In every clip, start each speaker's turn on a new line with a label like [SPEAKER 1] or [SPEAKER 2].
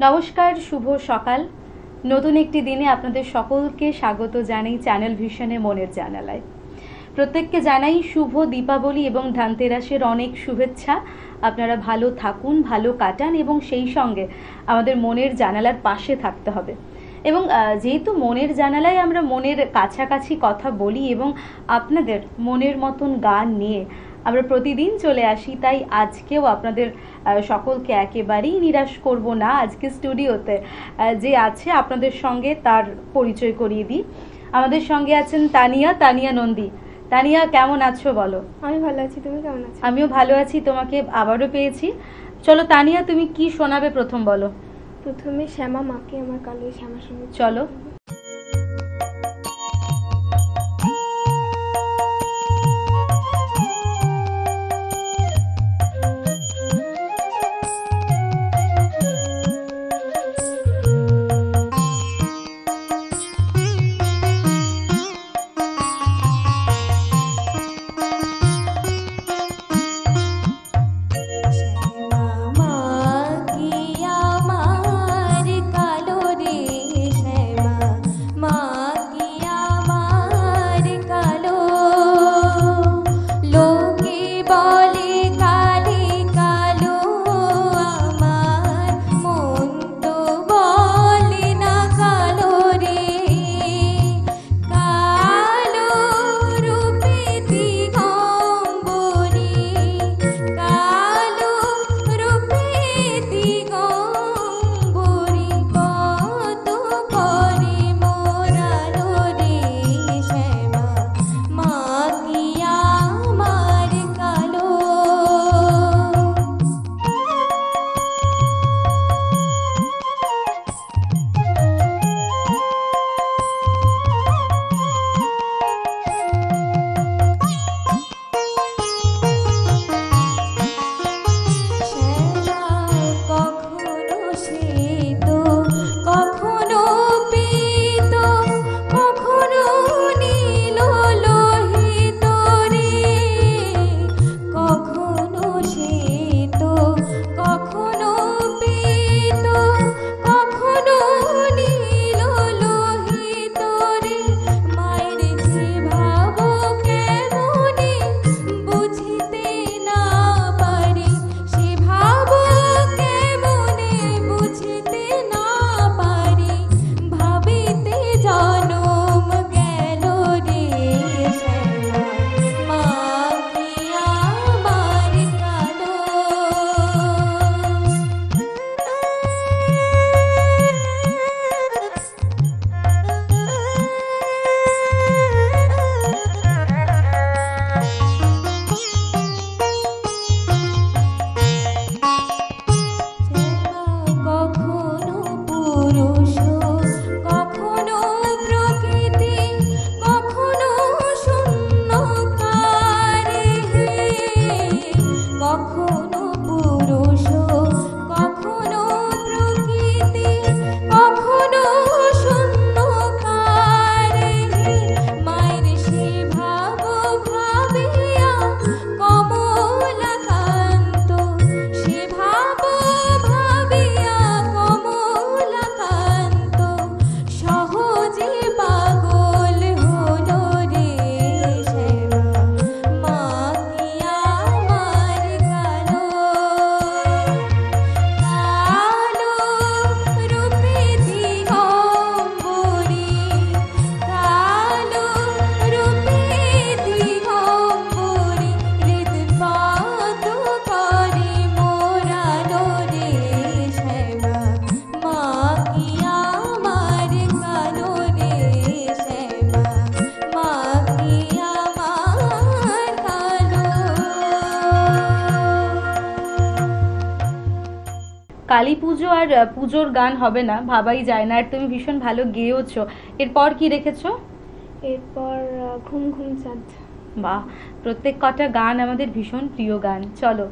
[SPEAKER 1] নমস্কার, শুভ সকাল। নতুন একটি দিনে আপনাদের সকলকে স্বাগত জানাই চ্যানেল ভিশনে মনের জানালায়। প্রত্যেককে জানাই শুভ দীপাবলি এবং ধনতেরাসের অনেক শুভেচ্ছা। আপনারা ভালো থাকুন, ভালো কাটান এবং সেই সঙ্গে আমাদের মনের জানালার পাশে থাকতে হবে। এবং যেহেতু মনের জানালায় আমরা মনের কাছাকাছি কথা বলি এবং আপনাদের মনের মতন গান নিয়ে আমরা প্রতিদিন চলে আসি, তাই আজকেও আপনাদের সকলকে একেবারেই নিরাশ করব না। আজকে স্টুডিওতে যে আছে আপনাদের সঙ্গে তার পরিচয় করিয়ে দিই। আমাদের সঙ্গে আছেন তানিয়া নন্দী। তানিয়া, কেমন আছো বলো?
[SPEAKER 2] আমি ভালো আছি, তুমি কেমন আছো?
[SPEAKER 1] আমিও ভালো আছি, তোমাকে আবারও পেয়েছি। চলো তানিয়া, তুমি কি শোনাবে প্রথম বলো।
[SPEAKER 2] প্রথমে শ্যামা মাকে আমার কালো শ্যামা সঙ্গে
[SPEAKER 1] চলো। কালী পুজো আর পুজোর গান হবে না ভাবাই যায় না, আর তুমি ভীষণ ভালো গেয়েওছো। এরপর কি রেখেছো?
[SPEAKER 2] এরপর ঘুম ঘুম চাঁদ।
[SPEAKER 1] বাহ, প্রত্যেক কটা গান আমাদের ভীষণ প্রিয় গান। চলো।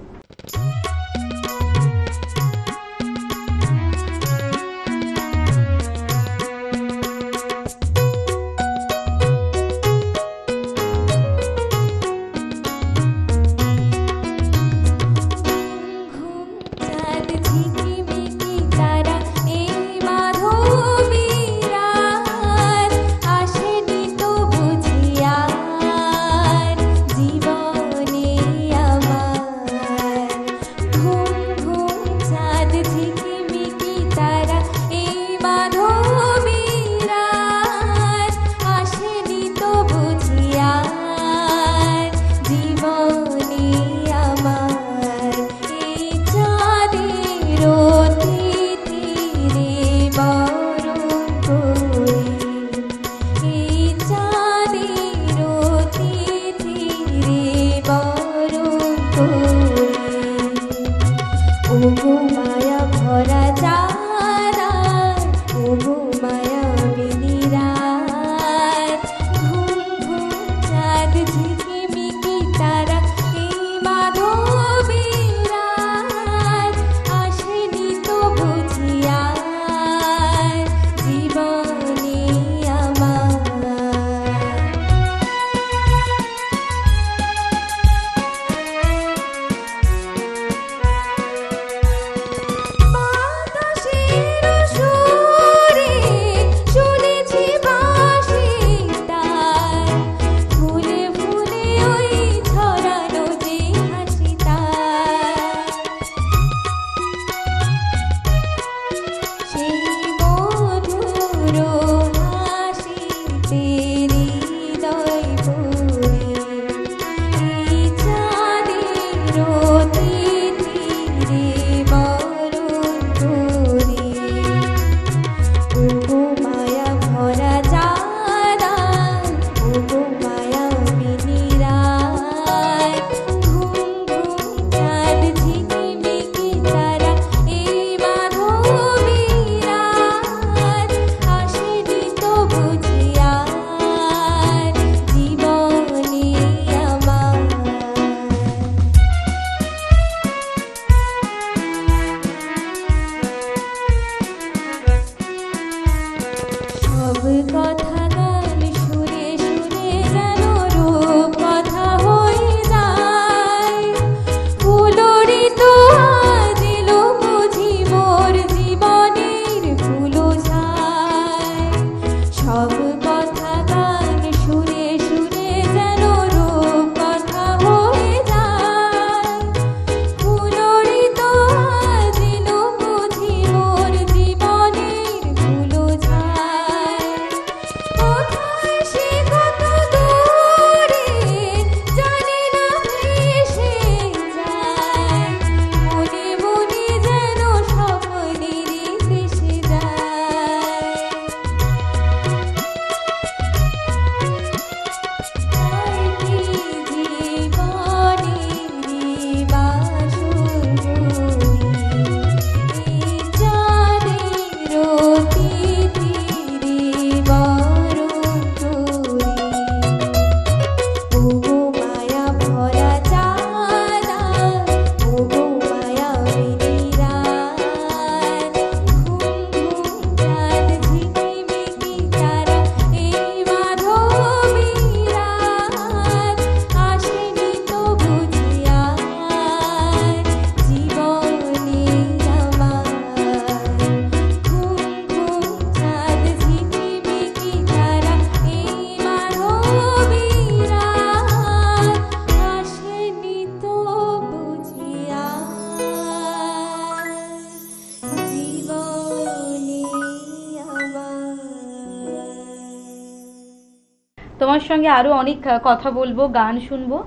[SPEAKER 1] তোমার সঙ্গে আরও অনেক কথা বলবো, গান শুনবো।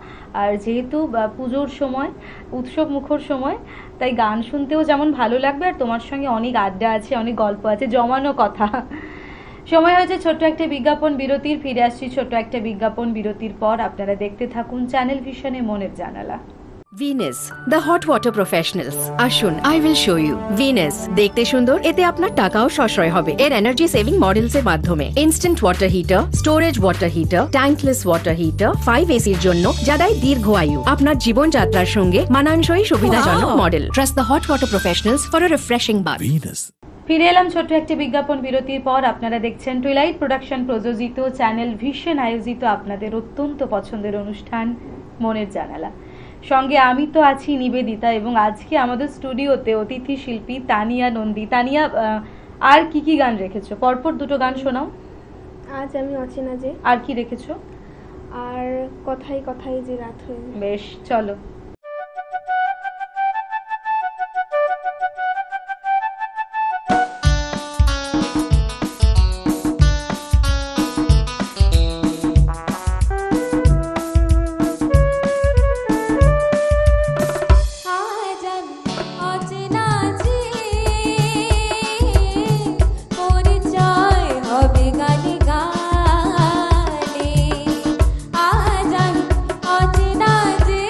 [SPEAKER 1] আর যেহেতু পুজোর সময়, উৎসব মুখর সময়, তাই গান শুনতেও যেমন ভালো লাগবে, আর তোমার সঙ্গে অনেক আড্ডা আছে, অনেক গল্প আছে, জমানো কথা। সময় হয়েছে ছোট্ট একটা বিজ্ঞাপন বিরতির। ফিরে আসছি ছোট্ট একটা বিজ্ঞাপন বিরতির পর। আপনারা দেখতে থাকুন চ্যানেল ভিশনে মনের জানালা।
[SPEAKER 3] Venus the hot water professionals. আসুন, I will show you. Venus দেখতে সুন্দর, এতে আপনার টাকাও সাশ্রয় হবে। এর এনার্জি সেভিং মডেলস এর মাধ্যমে instant water heater, storage water heater, tankless water heater, 5 এসির জন্য, যা দেয় দীর্ঘ আয়ু। আপনার জীবনযাত্রার সঙ্গে মানানসই সুবিধাজনক model. Trust the hot water professionals for a refreshing bath.
[SPEAKER 1] ফিরে এলাম ছোট্ট একটি বিজ্ঞাপন বিরতির পর। আপনারা দেখছেন টুইলাইট প্রোডাকশন প্রযোজিত, চ্যানেল ভিশন আয়োজিত আপনাদের অত্যন্ত পছন্দের অনুষ্ঠান মনের জানালা। সঙ্গে আমি তো আছি নিবেদিতা, এবং আজকে আমাদের স্টুডিওতে অতিথি শিল্পী তানিয়া নন্দী। তানিয়া, আর কি কি গান রেখেছো? পরপর দুটো গান শোনাও।
[SPEAKER 2] আজ আমি অচেনা যে,
[SPEAKER 1] আর কি রেখেছো?
[SPEAKER 2] আর কথাই কথাই যে রাত হয়ে যায়।
[SPEAKER 1] বেশ, চলো।
[SPEAKER 4] অচেনা যে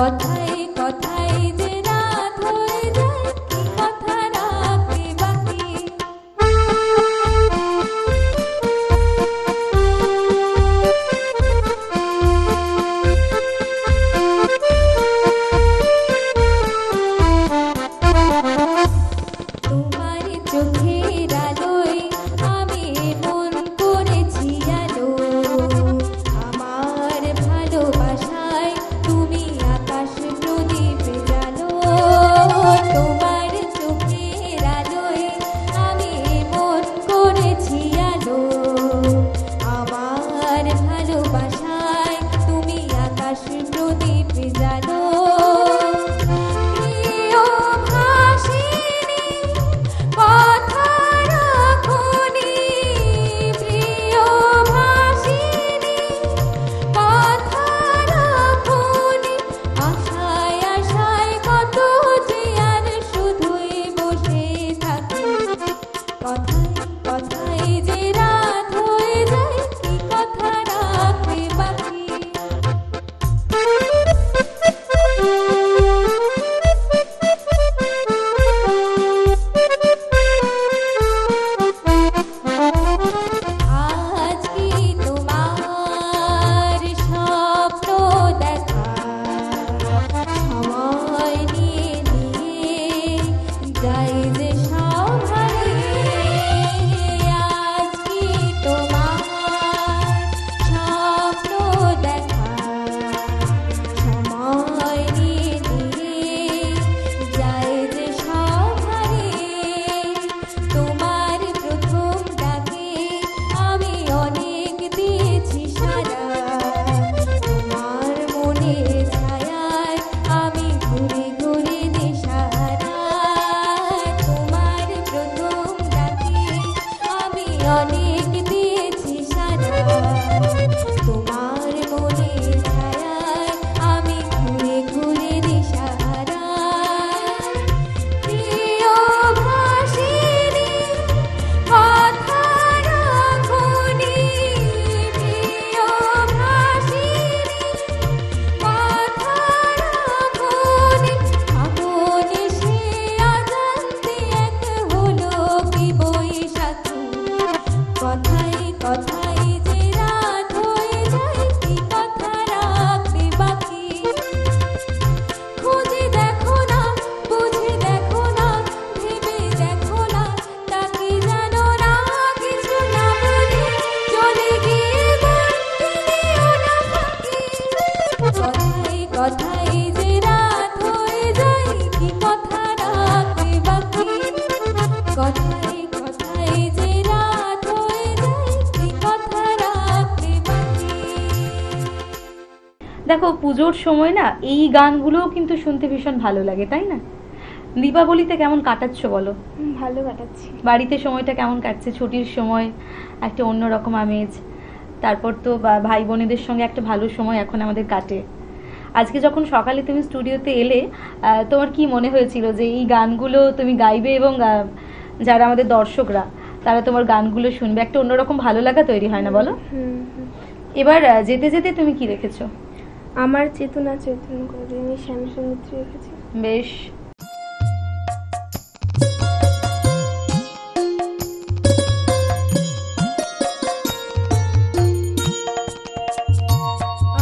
[SPEAKER 4] কথায় কথায় যে রাত হয়ে যায়, কি কথা রাখবে বাকি। তোমার চোখের আলোয় আমি মন করেছি আলো, আমার ভালোবাসায় তুমি আকাশ প্রদীপ জালো। তোমার চোখের আলোয় আমি মন করেছি আলো, আমার ভালোবাসায় তুমি আকাশ প্রদীপ জালো। প্রিয় ভাসিনী কথা রাখোনি, প্রিয় ভাসিনী কথা রাখোনি, আশায় আশায় কত যে আর শুধুই বসে থাকি। কথায় কথায় যে রাত হয়ে যায়, কি কথা রাখবে বাকি। আজ কি তোমার স্বপ্ন দেখা, সময় নিয়ে নিয়ে যাই যে সব হারিয়ে। আজ কি তোমার স্বপ্ন দেখা, সময় নিয়ে নিয়ে যাই যে সব হারিয়ে। তোমার প্রথম ডাকে আমি অনেক দিয়েছি সারা, তোমার মনের ছায়ায় আমি ঘুরে ঘুরে দিশাহারা। তোমার প্রথম ডাকে আমি অনেক দিয়েছি সারা, তোমার মনের ছায়ায় আমি ঘুরে ঘুরে দিশাহারা। প্রিয় ভাসিনী কথা রাখোনি, প্রিয় ভাসিনী কথা রাখোনি, আগুনে সে অজান্তে এক হলো কি বৈশাখী। কথায় কথায় যে রাত হয়ে যায়, কি কথা রাখবে বাকি। খুঁজে দেখো না, বুঝে দেখো না, ভেবে দেখো না, তাকে জানো না, কিছু না বলে চলে গিয়ে বলতে দিও না ফাঁকি। কথায় কথায় যে রাত হয়ে যায়, কি কথা রাখবে বাকি। কথায় কথায় যে রাত হয়ে যায়, কি কথা রাখবে বাকি।
[SPEAKER 1] দেখো পুজোর সময় না এই গানগুলোও কিন্তু শুনতে ভীষণ ভালো লাগে, তাই না? দীপাবলিতে কেমন কাটাচ্ছ বলো?
[SPEAKER 2] ভালো কাটাচ্ছি।
[SPEAKER 1] বাড়িতে সময়টা কেমন কাটছে? ছুটির সময় একটা অন্যরকম আমেজ, তারপর তো ভাই বোনেদের সঙ্গে একটা ভালো সময় এখন আমাদের কাটে। আজকে যখন সকালে তুমি স্টুডিওতে এলে, তোমার কি মনে হয়েছিল যে এই গানগুলো তুমি গাইবে এবং যারা আমাদের দর্শকরা তারা তোমার গানগুলো শুনবে, একটা অন্যরকম ভালো লাগা তৈরি হয় না বলো? এবার যেতে যেতে তুমি কি রেখেছো?
[SPEAKER 2] আমার চেতনা চৈতন্য করে আমি শ্যামসুমিত্র রেখেছি।
[SPEAKER 1] বেশ।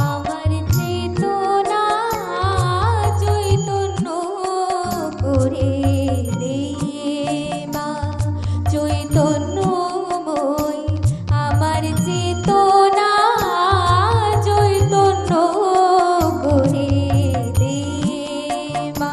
[SPEAKER 4] আমার চেতনা চৈতন্য করে দে মা, চৈতন্যময়। আমার চেতনা চৈতন্য করে দে মা,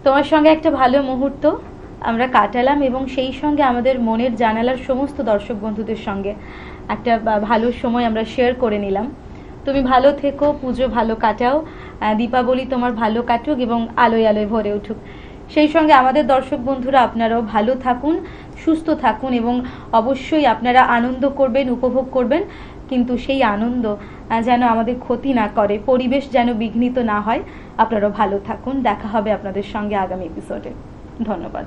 [SPEAKER 1] তোমার সঙ্গে একটা ভালো মুহূর্ত আমরা কাটালাম এবং সেই সঙ্গে আমাদের মনের জানালার সমস্ত দর্শক বন্ধুদের সঙ্গে একটা ভালো সময় আমরা শেয়ার করে নিলাম। তুমি ভালো থেকো, পুজো ভালো কাটাও, দীপাবলি তোমার ভালো কাটুক এবং আলোয় আলোয় ভরে উঠুক। সেই সঙ্গে আমাদের দর্শক বন্ধুরা আপনারাও ভালো থাকুন, সুস্থ থাকুন এবং অবশ্যই আপনারা আনন্দ করবেন, উপভোগ করবেন, কিন্তু সেই আনন্দ যেন আমাদের ক্ষতি না করে, পরিবেশ যেন বিঘ্নিত না হয়। আপনারাও ভালো থাকুন। দেখা হবে আপনাদের সঙ্গে আগামী এপিসোডে। ধন্যবাদ।